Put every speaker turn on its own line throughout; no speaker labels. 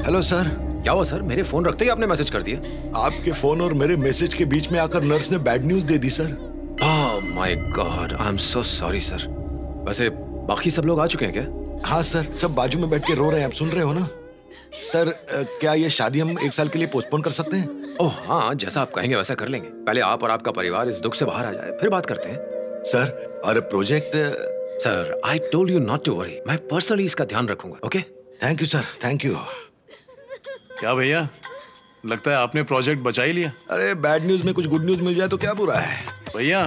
Hello sir.
क्या हुआ sir? मेरे फोन रखते ही आपने मैसेज कर दिया।
आपके फोन और मेरे मैसेज के बीच में आकर नर्स ने bad news they the sir.
Oh my God, I am so sorry sir. वैसे बाकी सब लोग आ चुके हैं क्या?
हाँ सर, सब बाजू में बैठ के रो रहे हैं, आप सुन रहे हो ना? सर क्या ये शादी हम 1 साल के लिए पोस्टपोन कर सकते हैं?
ओह हाँ, जैसा आप कहेंगे वैसा कर लेंगे। पहले आप और आपका परिवार इस दुख से बाहर आ जाए, फिर बात करते हैं।
सर और project?
Sir I told you not to worry, मैं पर्सनली इसका ध्यान रखूंगा। Okay?
Thank you sir, thank you.
क्या भैया, लगता है आपने प्रोजेक्ट बचा ही लिया।
अरे बैड न्यूज में कुछ गुड न्यूज मिल जाए तो क्या बुरा है।
भैया,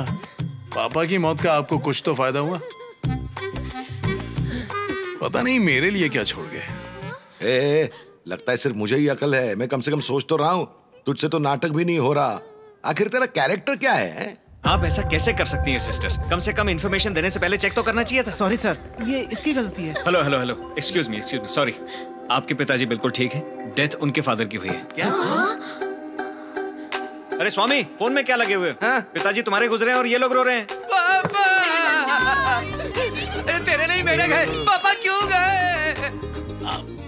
पापा की मौत का आपको कुछ तो फायदा हुआ। पता नहीं मेरे लिए क्या छोड़ गए।
लगता है सिर्फ मुझे ही अकल है। मैं कम से कम सोच तो रहा हूँ, तुझसे तो नाटक भी नहीं हो रहा। आखिर तेरा कैरेक्टर क्या है?
आप ऐसा कैसे कर सकती हैं सिस्टर? कम से कम इन्फॉर्मेशन देने से पहले चेक तो करना चाहिए था।
सॉरी सर, ये इसकी गलती है।
Hello hello hello, excuse me, sorry. आपके पिताजी बिल्कुल ठीक है, डेथ उनके फादर की हुई है। क्या? अरे स्वामी, फोन में क्या लगे हुए? हाँ? पिताजी तुम्हारे गुजरे हैं और ये लोग रो रहे हैं। पापा! अरे तेरे नहीं मेरे गए, पापा क्यों गए?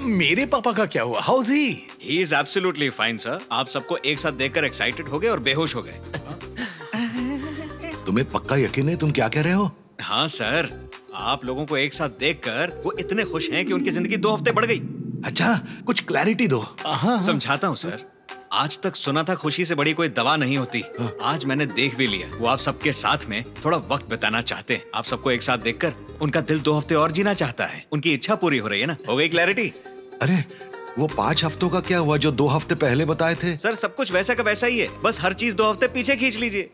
मेरे पापा का क्या हुआ? How is he?
He is absolutely fine sir. आप सबको एक साथ देखकर एक्साइटेड हो गए और बेहोश हो गए।
तुम्हें पक्का यकीन है तुम क्या कह रहे हो?
हाँ सर, आप लोगों को एक साथ देखकर वो इतने खुश हैं कि उनकी जिंदगी 2 हफ्ते बढ़ गई।
अच्छा, कुछ क्लैरिटी दो।
समझाता हूँ सर। आज तक सुना था खुशी से बड़ी कोई दवा नहीं होती। आज मैंने देख भी लिया। वो आप सबके साथ में थोड़ा वक्त बिताना चाहते हैं। आप सबको एक साथ देखकर उनका दिल 2 हफ्ते और जीना चाहता है। उनकी इच्छा पूरी हो रही है ना? हो गई क्लैरिटी?
अरे वो 5 हफ्तों का क्या हुआ जो 2 हफ्ते पहले बताए थे?
सर सब कुछ वैसा का वैसा ही है, बस हर चीज 2 हफ्ते पीछे खींच लीजिए।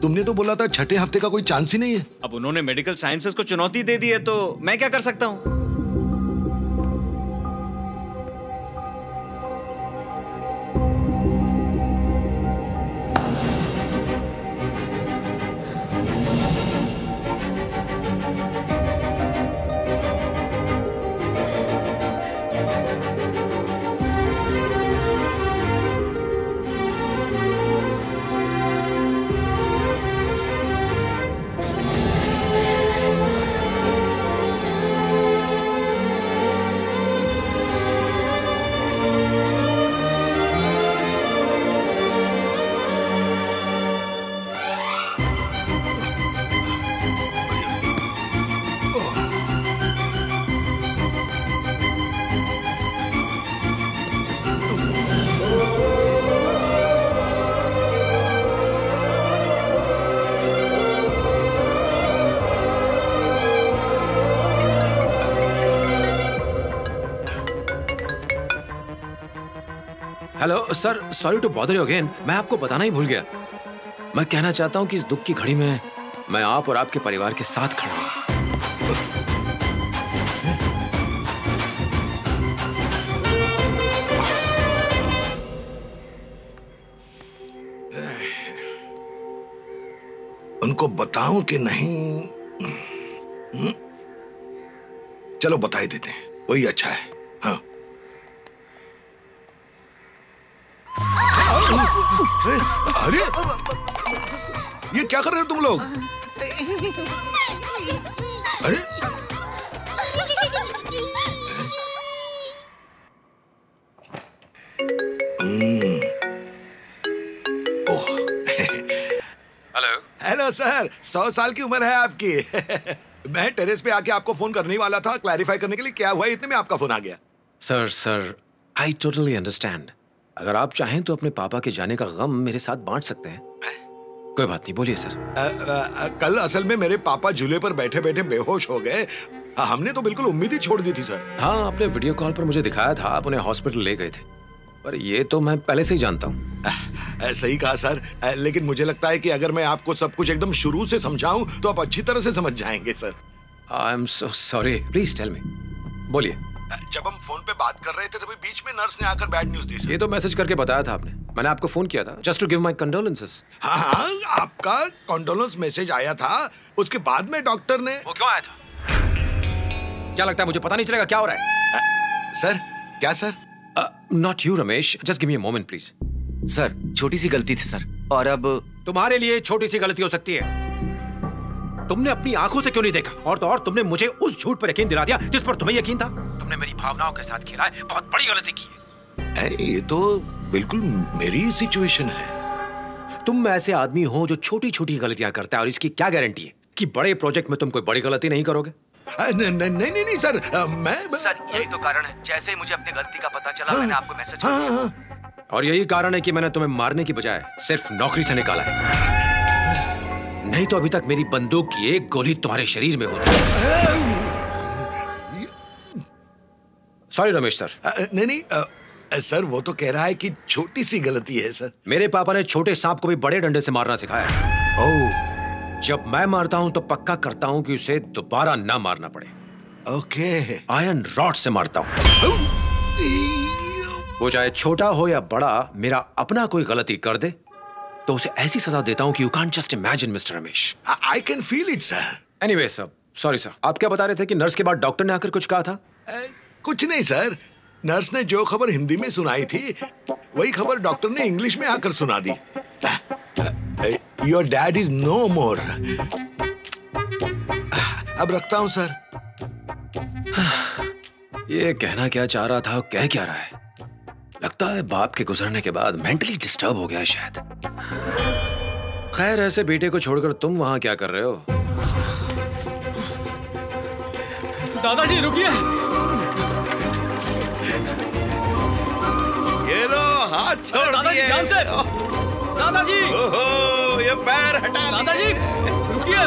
तुमने तो बोला था 6ठे हफ्ते का कोई चांस ही नहीं है।
अब उन्होंने मेडिकल साइंसेस को चुनौती दे दी है तो मैं क्या कर सकता हूँ?
Hello sir, sorry to bother you again. मैं आपको बताना ही भूल गया। मैं कहना चाहता हूँ कि इस दुख की घड़ी में मैं आप और आपके परिवार के साथ खड़ा हूँ।
उनको बताऊं कि नहीं? चलो बता ही देते हैं, वही अच्छा है। हाँ। अरे ये क्या कर रहे हो तुम लोग? अरे
हेलो
हेलो सर, 100 साल की उम्र है आपकी। मैं टेरेस पे आके आपको फोन करने ही वाला था, क्लैरिफाई करने के लिए क्या हुआ इतने में आपका फोन आ गया।
Sir I totally understand. अगर आप चाहें तो अपने पापा के जाने का गम मेरे साथ बांट सकते हैं। कोई बात नहीं, बोलिए सर।
कल असल में मेरे पापा झूले पर बैठे बैठे बेहोश हो गए। हमने तो बिल्कुल उम्मीद ही छोड़ दी थी सर।
हाँ, आपने वीडियो कॉल पर मुझे दिखाया था, आप उन्हें हॉस्पिटल ले गए थे। पर ये तो मैं पहले से ही जानता हूँ।
सही कहा सर, लेकिन मुझे लगता है कि अगर मैं आपको सब कुछ एकदम शुरू से समझाऊं तो आप अच्छी तरह से समझ जाएंगे sir.
I am so sorry, please tell me. बोलिए।
जब हम फोन पे बात कर रहे थे तभी बीच में नर्स ने आकर बैड न्यूज दी सर।
ये तो मैसेज करके बताया था आपने। मैंने आपको फोन किया था just to give my condolences.
हाँ, आपका कंडोलेंस मैसेज आया था, उसके बाद में डॉक्टर ने।
वो क्यों आया था? क्या लगता है मुझे पता नहीं चलेगा क्या हो रहा है?
सर क्या sir?
Not you Ramesh, just give me a moment please.
Sir छोटी सी गलती थी सर, और अब
तुम्हारे लिए छोटी सी गलती हो सकती है। तुमने अपनी आंखों से क्यों नहीं देखा? और तो और तुमने मुझे उस झूठ पर यकीन दिला दिया जिस पर तुम्हें यकीन था। तुमने मेरी भावनाओं के साथ खेला है, बहुत बड़ी गलती की है।
ये तो बिल्कुल मेरी सिचुएशन है।
तुम ऐसे आदमी हो जो छोटी छोटी गलतियां करता है, और इसकी क्या गारंटी है कि बड़े प्रोजेक्ट में तुम कोई बड़ी गलती नहीं करोगे?
नहीं सर, मैं
सर यही तो कारण है, जैसे ही मुझे अपनी गलती का पता चला मैंने आपको मैसेज कर दिया।
और यही कारण है कि मैंने तुम्हें मारने की बजाय सिर्फ नौकरी से निकाला है। नहीं तो अभी तक मेरी बंदूक की एक गोली तुम्हारे शरीर में होती। Sorry Ramesh sir.
नहीं सर, वो तो कह रहा है कि छोटी सी गलती है सर।
मेरे पापा ने छोटे सांप को भी बड़े डंडे से मारना सिखाया।
ओह,
जब मैं मारता हूं तो पक्का करता हूं कि उसे दोबारा ना मारना पड़े।
ओके।
आयरन रॉड से मारता हूं। वो चाहे छोटा हो या बड़ा, मेरा अपना कोई गलती कर दे तो उसे ऐसी सजा देता हूं कि you can't just imagine mister Ramesh.
I can feel it sir.
Anyway sir, sorry sir. आप क्या बता रहे थे कि नर्स के बाद डॉक्टर ने आकर कुछ कहा था?
कुछ नहीं सर, नर्स ने जो खबर हिंदी में सुनाई थी वही खबर डॉक्टर ने इंग्लिश में आकर सुना दी। योर डैड इज नो मोर। अब रखता हूं सर।
ये कहना क्या चाह रहा था, कह क्या रहा है? लगता है बाप के गुजरने के बाद मेंटली डिस्टर्ब हो गया शायद। खैर, ऐसे बेटे को छोड़कर तुम वहां क्या कर रहे हो?
दादाजी रुकिए।
ये लो, हाथ छोड़
दादाजी ध्यान से। दादाजी,
ओहो, ये पैर हटा।
दादाजी रुकिए।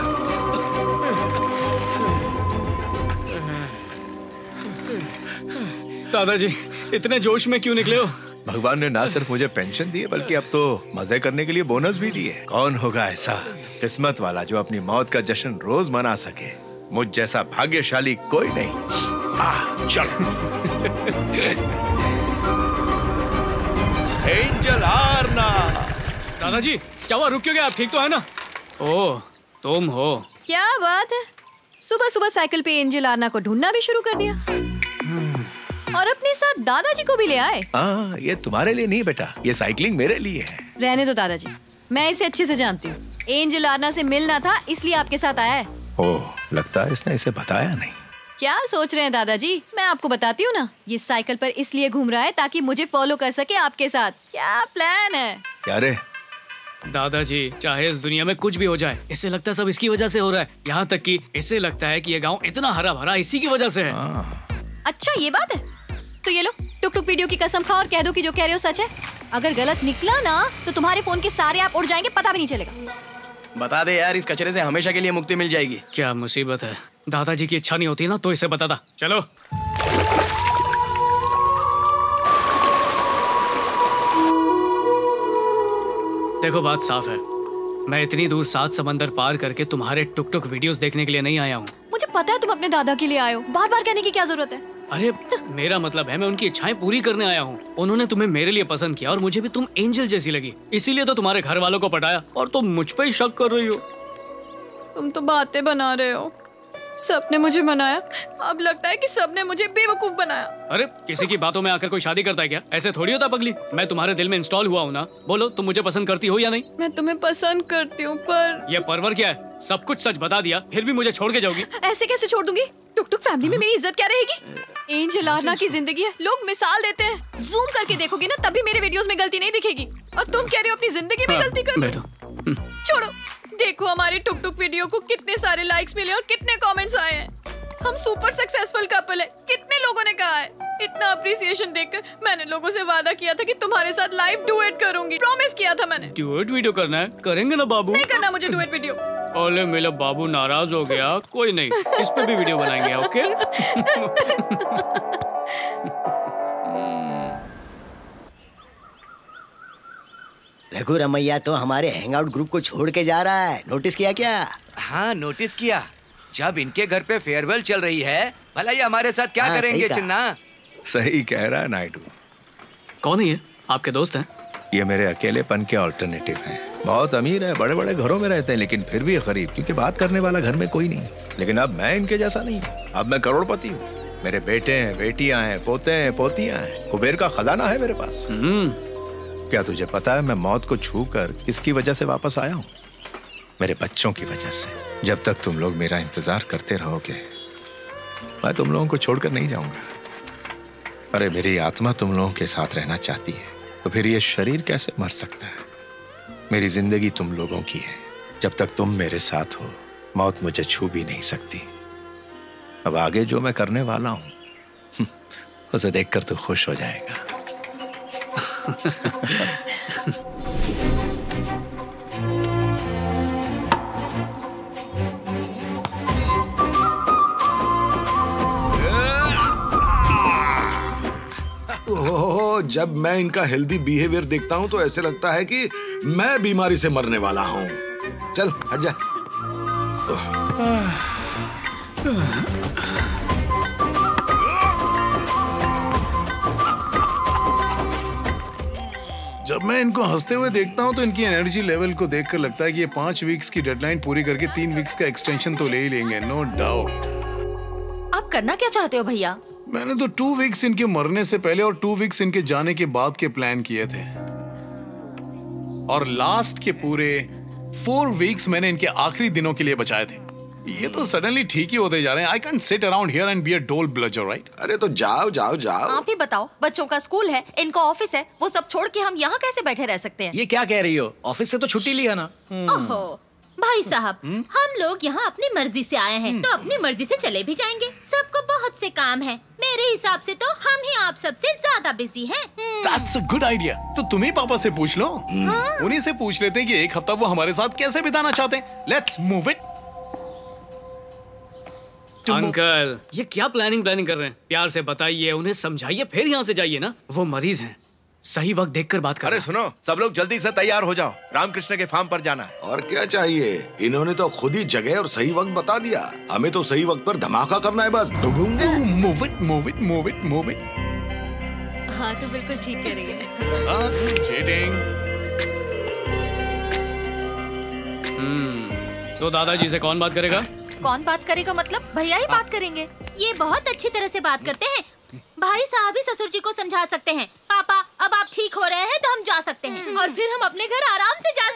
दादाजी इतने जोश में क्यों निकले हो?
भगवान ने ना सिर्फ मुझे पेंशन दी है बल्कि अब तो मजे करने के लिए बोनस भी दिए। कौन होगा ऐसा किस्मत वाला जो अपनी मौत का जश्न रोज मना सके? मुझ जैसा भाग्यशाली कोई नहीं। चल। एंजल आरना।
दादाजी क्या हुआ, रुक क्यों गए आप? ठीक तो है ना? ओह, तुम हो।
क्या बात है, सुबह सुबह साइकिल पे एंजल आरना को ढूंढना भी शुरू कर दिया और अपने साथ दादाजी को भी ले आए।
हाँ, ये तुम्हारे लिए नहीं बेटा, ये साइकिलिंग मेरे लिए है।
रहने दो दादाजी, मैं इसे अच्छे से जानती हूँ। एंजल आरना से मिलना था इसलिए आपके साथ आया है।
ओह, लगता है इसने इसे बताया नहीं।
क्या सोच रहे हैं दादाजी, मैं आपको बताती हूँ ना। ये साइकिल पर इसलिए घूम रहा है ताकि मुझे फॉलो कर सके आपके साथ। क्या प्लान है?
क्या रे?
दादाजी चाहे इस दुनिया में कुछ भी हो जाए, इसे लगता है सब इसकी वजह से हो रहा है। यहाँ तक कि इसे लगता है कि ये गांव इतना हरा भरा इसी की वजह से है।
अच्छा ये बात है, तो ये लो टुक टुक वीडियो की कसम खाओ और कह दो कि जो कह रहे हो सच है। अगर गलत निकला ना तो तुम्हारे फोन के सारे ऐप उड़ जाएंगे, पता भी नहीं चलेगा।
बता दे यार, इस कचरे से हमेशा के लिए मुक्ति मिल जाएगी।
क्या मुसीबत है, दादाजी की इच्छा नहीं होती ना तो इसे बताता। चलो देखो बात साफ है, मैं इतनी दूर 7 समंदर पार करके तुम्हारे टुक टुक वीडियोस देखने के लिए नहीं आया हूँ।
मुझे पता है तुम अपने दादा के लिए आए हो, बार बार कहने की क्या जरूरत है?
अरे मेरा मतलब है मैं उनकी इच्छाएं पूरी करने आया हूँ। उन्होंने तुम्हें मेरे लिए पसंद किया और मुझे भी तुम एंजल जैसी लगी, इसीलिए तो तुम्हारे घर वालों को पटाया और तुम मुझ पे ही शक कर रही हो।
तुम तो बातें बना रहे हो। सबने मुझे मनाया, अब लगता है कि सबने मुझे बेवकूफ बनाया।
अरे किसी की बातों में आकर कोई शादी करता है क्या? ऐसे थोड़ी होता पगली। मैं तुम्हारे दिल में इंस्टॉल हुआ हूँ ना। बोलो तुम मुझे पसंद करती हो या नहीं?
मैं तुम्हें पसंद करती हूँ पर
ये परवर क्या है? सब कुछ सच बता दिया फिर भी मुझे छोड़ के जाओगी?
ऐसे कैसे छोड़ दूंगी? टुक टुक फैमिली में मेरी इज्जत क्या रहेगी? एंजल आरना की जिंदगी है, लोग मिसाल देते हैं। जूम करके देखोगे ना तभी मेरे वीडियोस में गलती नहीं दिखेगी। और तुम कह रहे हो अपनी जिंदगी में गलती कर। छोड़ो, देखो हमारे टुक टुक वीडियो को कितने सारे लाइक्स मिले और कितने कमेंट्स आए हैं। हम सुपर सक्सेसफुल कपल है, कितने लोगों ने कहा है। इतना अप्रिसिएशन देखकर मैंने लोगों से वादा किया था कि तुम्हारे साथ लाइव डुएट करूंगी। प्रॉमिस किया था मैंने।
डुएट वीडियो करना है? करेंगे ना बाबू।
नहीं करना मुझे डुएट वीडियो।
ओले मेरा बाबू नाराज हो गया। कोई नहीं, इस पे भी वीडियो बनाएंगे। ओके
रघु रमैया तो हमारे हैंगआउट ग्रुप को छोड़ के जा रहा है, नोटिस किया क्या?
हाँ नोटिस किया। जब इनके घर पे फेयरवेल चल रही है, भला ये हमारे साथ क्या करेंगे चिन्ना?
सही कह रहा है नायडू।
कौन है ये? आपके दोस्त हैं?
ये मेरे अकेलेपन के ऑल्टरनेटिव हैं। बहुत अमीर है, बड़े बड़े घरों में रहते हैं लेकिन फिर भी गरीब, क्योंकि बात करने वाला घर में कोई नहीं। लेकिन अब मैं इनके जैसा नहीं हूँ, अब मैं करोड़पति हूँ। मेरे बेटे हैं, बेटियां हैं, पोते हैं, पोतियां हैं। कुबेर का खजाना है मेरे पास। क्या तुझे पता है मैं मौत को छू कर किसकी वजह से वापस आया हूँ? मेरे बच्चों की वजह से। जब तक तुम लोग मेरा इंतजार करते रहोगे मैं तुम लोगों को छोड़कर नहीं जाऊंगा। अरे मेरी आत्मा तुम लोगों के साथ रहना चाहती है तो फिर ये शरीर कैसे मर सकता है? मेरी जिंदगी तुम लोगों की है। जब तक तुम मेरे साथ हो मौत मुझे छू भी नहीं सकती। अब आगे जो मैं करने वाला हूं उसे देखकर तू खुश हो जाएगा।
ओह, जब मैं इनका हेल्दी बिहेवियर देखता हूँ तो ऐसे लगता है कि मैं बीमारी से मरने वाला हूँ। चल हट जा।
जब मैं इनको हंसते हुए देखता हूँ तो इनकी एनर्जी लेवल को देखकर लगता है कि ये 5 वीक्स की डेडलाइन पूरी करके 3 वीक्स का एक्सटेंशन तो ले ही लेंगे, नो डाउट।
आप करना क्या चाहते हो भैया?
मैंने तो 2 वीक्स इनके मरने से पहले और 2 वीक्स इनके जाने के बाद के प्लान किए थे, और लास्ट के पूरे 4 वीक्स मैंने इनके आखिरी दिनों के लिए बचाए थे। ये तो सडनली ठीक ही होते जा रहे हैं। I can't seat around here and be a डोल ब्लजर, राइट?
अरे तो जाओ जाओ जाओ।
आप ही बताओ, बच्चों का स्कूल है, इनका ऑफिस है, वो सब छोड़ के हम यहाँ कैसे बैठे रह सकते हैं?
ये क्या कह रही हो? ऑफिस से तो छुट्टी लिया ना।
ओहो भाई साहब, हम लोग यहाँ अपनी मर्जी से आए हैं तो अपनी मर्जी से चले भी जाएंगे। सबको बहुत से काम है। मेरे हिसाब से तो हम ही आप सबसे ज्यादा बिजी हैं।
That's a good idea। तो तुम ही पापा से पूछ लो। उन्हीं से पूछ लेते हैं कि एक हफ्ता वो हमारे साथ कैसे बिताना चाहते हैं। Let's move it।
अंकल, ये क्या प्लानिंग कर रहे हैं? प्यार से बताइए, उन्हें समझाइए, फिर यहाँ से जाइए ना। वो मरीज हैं, सही वक्त देखकर बात कर।
अरे सुनो, सब लोग जल्दी से तैयार हो जाओ, रामकृष्ण के फार्म पर जाना है।
और क्या चाहिए? इन्होंने तो खुद ही जगह और सही वक्त बता दिया। हमें तो सही वक्त पर धमाका करना है बस।
Move it, move it, move it, move it।
हाँ तो बिल्कुल ठीक कह रही है।
Cheating।
तो दादाजी से कौन बात करेगा?
कौन बात करेगा मतलब? भैया ही बात करेंगे।
ये बहुत अच्छी तरह से बात करते हैं। भाई साहब ही ससुर जी को समझा सकते हैं। पापा अब आप ठीक हो रहे हैं तो हम जा सकते हैं और फिर हम अपने घर आराम से जा